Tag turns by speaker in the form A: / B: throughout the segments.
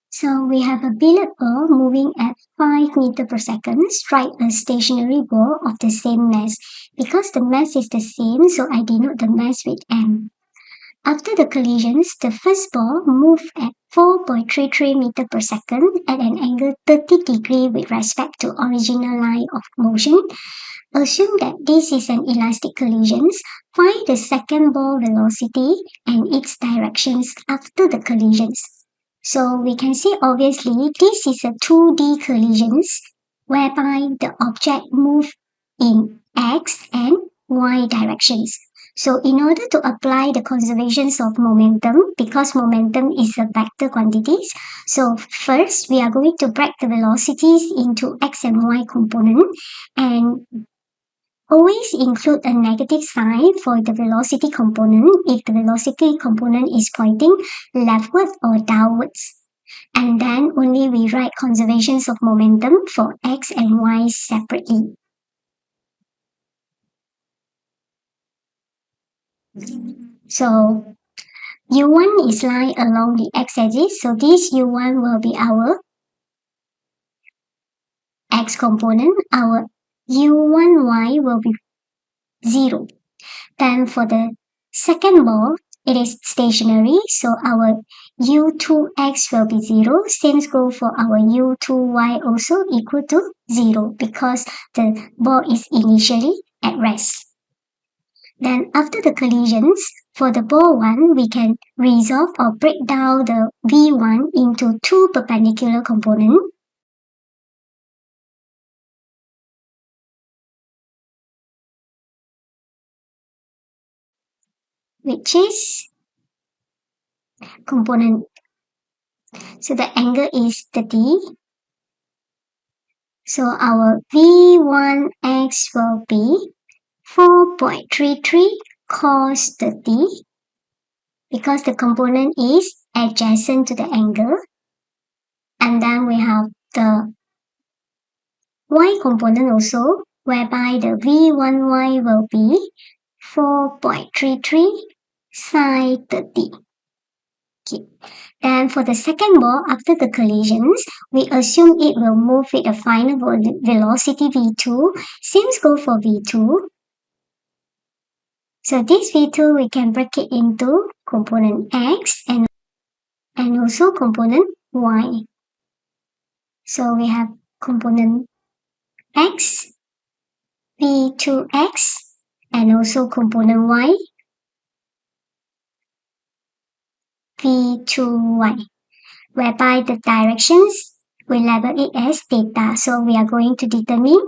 A: So we have a billiard ball moving at 5 meters per second strike a stationary ball of the same mass. Because the mass is the same, so I denote the mass with m. After the collisions, the first ball moved at 4.33 meters per second at an angle 30 degrees with respect to original line of motion. Assume that this is an elastic collision. Find the second ball velocity and its directions after the collisions. So we can see obviously this is a 2D collisions whereby the object move in x and y directions. So in order to apply the conservations of momentum, because momentum is a vector quantities, so first we are going to break the velocities into x and y component and always include a negative sign for the velocity component if the velocity component is pointing leftward or downwards. And then only we write conservations of momentum for x and y separately. So u1 is lying along the x-axis, so this u1 will be our x component, our u1y will be 0. Then for the second ball, it is stationary, so our u2x will be 0. Same go for our u2y also equal to 0 because the ball is initially at rest. Then after the collisions, for the ball 1, we can resolve or break down the v1 into two perpendicular components. Which is component. So the angle is 30. So our v1x will be 4.33 cos 30 because the component is adjacent to the angle. And then we have the y component also, whereby the v1y will be 4.33 sine 30. Okay. And for the second ball, after the collisions, we assume it will move with a final velocity v2. Same go for v2. So this v2, we can break it into component x and also component y. So we have component x, v2x, and also component y, v2y, whereby the directions, we label it as theta. So we are going to determine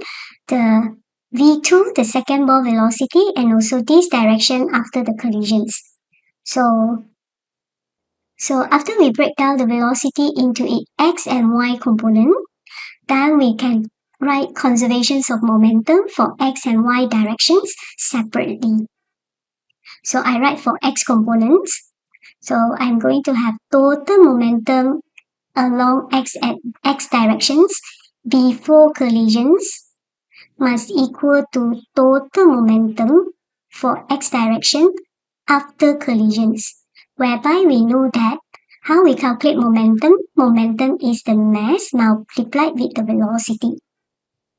A: the v2, the second ball velocity, and also this direction after the collisions. So after we break down the velocity into its x and y component, then we can write conservations of momentum for x and y directions separately. So I write for x components. So I'm going to have total momentum along x directions before collisions must equal to total momentum for x direction after collisions, whereby we know that how we calculate momentum. Momentum is the mass multiplied with the velocity.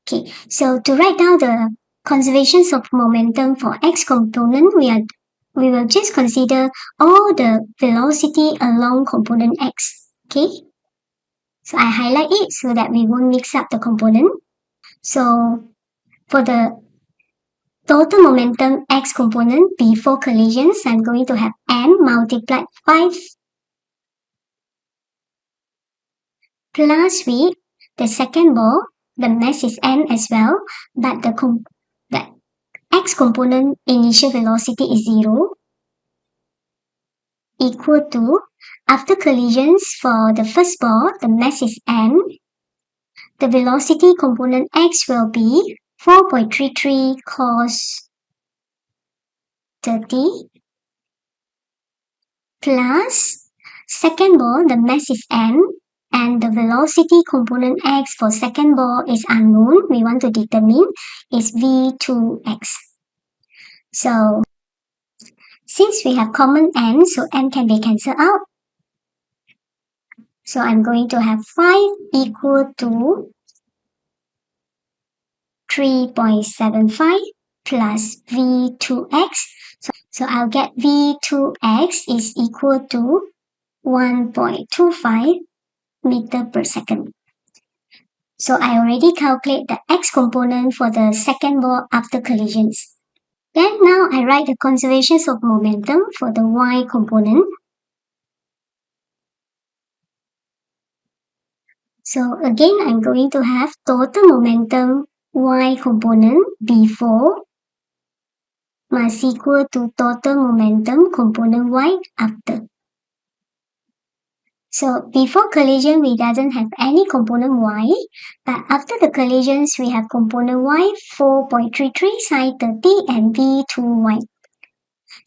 A: Okay, so to write down the conservations of momentum for x component, we will just consider all the velocity along component x. Okay, so I highlight it so that we won't mix up the component. So for the total momentum x component before collisions, I'm going to have m multiplied 5 plus with the second ball. The mass is m as well, but the x component initial velocity is 0 equal to, after collisions for the first ball, the mass is m. The velocity component x will be 4.33 cos 30 plus second ball, the mass is m, and the velocity component x for second ball is unknown. We want to determine is v2x. So since we have common m, so m can be cancelled out. So I'm going to have 5 equal to 3.75 plus V2x. So I'll get V2x is equal to 1.25 meter per second. So I already calculate the x component for the second ball after collisions. Then now I write the conservations of momentum for the y component. So again, I'm going to have total momentum y component before must equal to total momentum component y after. So before collision, we doesn't have any component y, but after the collisions, we have component y 4.33 sine 30 and v2y.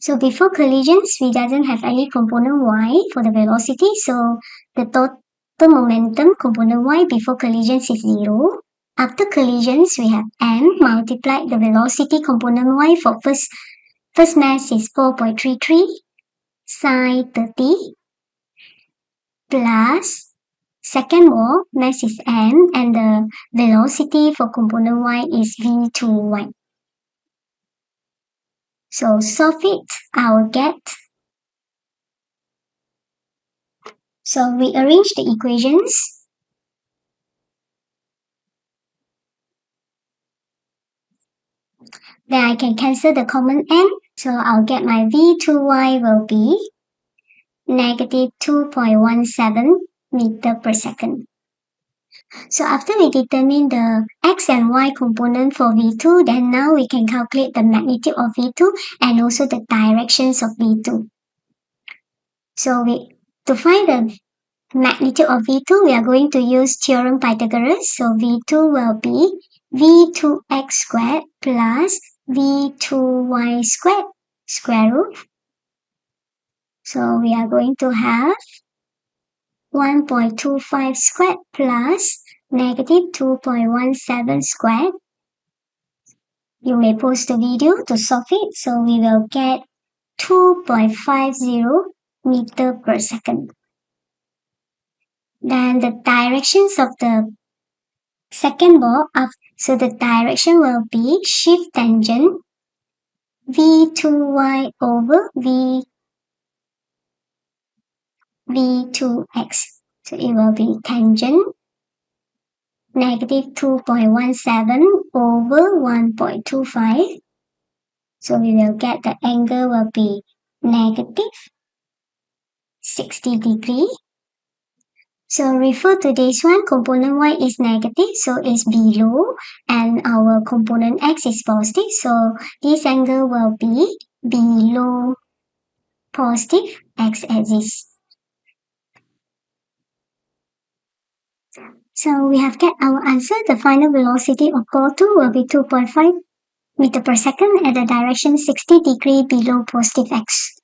A: So before collisions, we doesn't have any component y for the velocity, so the total momentum component y before collisions is 0. After collisions, we have m multiplied the velocity component y for first mass is 4.33 sine 30 plus second ball mass is m and the velocity for component y is v2y. So solve it, I will get. So we arrange the equations. Then I can cancel the common m. So I'll get my v2y will be negative 2.17 meter per second. So after we determine the x and y component for v2, then now we can calculate the magnitude of v2 and also the directions of v2. So to find the magnitude of v2, we are going to use theorem Pythagoras. So v2 will be v2x squared plus v2y squared square root. So we are going to have 1.25 squared plus negative 2.17 squared. You may pause the video to solve it. So we will get 2.50 meter per second. Then the directions of the second ball up. So the direction will be shift tangent v2y over v2x. So it will be tangent negative 2.17 over 1.25. So we will get the angle will be negative 60 degree. So refer to this one, component y is negative, so it's below, and our component x is positive, so this angle will be below positive x-axis. So we have get our answer. The final velocity of ball 2 will be 2.5 meter per second at the direction 60 degree below positive x.